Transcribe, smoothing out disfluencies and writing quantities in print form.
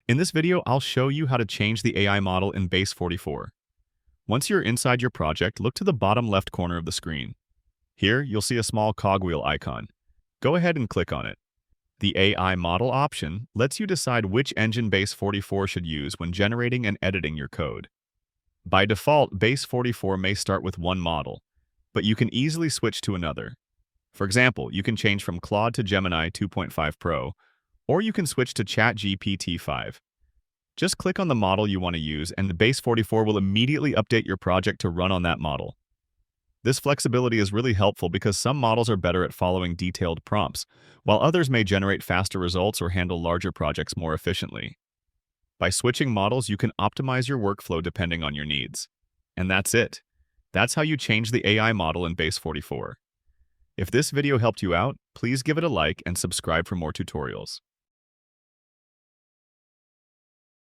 In this video, I'll show you how to change the AI model in Base44. Once you're inside your project, look to the bottom left corner of the screen. Here, you'll see a small cogwheel icon. Go ahead and click on it. The AI model option lets you decide which engine Base44 should use when generating and editing your code. By default, Base44 may start with one model, but you can easily switch to another. For example, you can change from Claude to Gemini 2.5 Pro, or you can switch to GPT-5. Just click on the model you want to use, and the Base44 will immediately update your project to run on that model. This flexibility is really helpful because some models are better at following detailed prompts, while others may generate faster results or handle larger projects more efficiently. By switching models, you can optimize your workflow depending on your needs. And that's it. That's how you change the AI model in Base44. If this video helped you out, please give it a like and subscribe for more tutorials.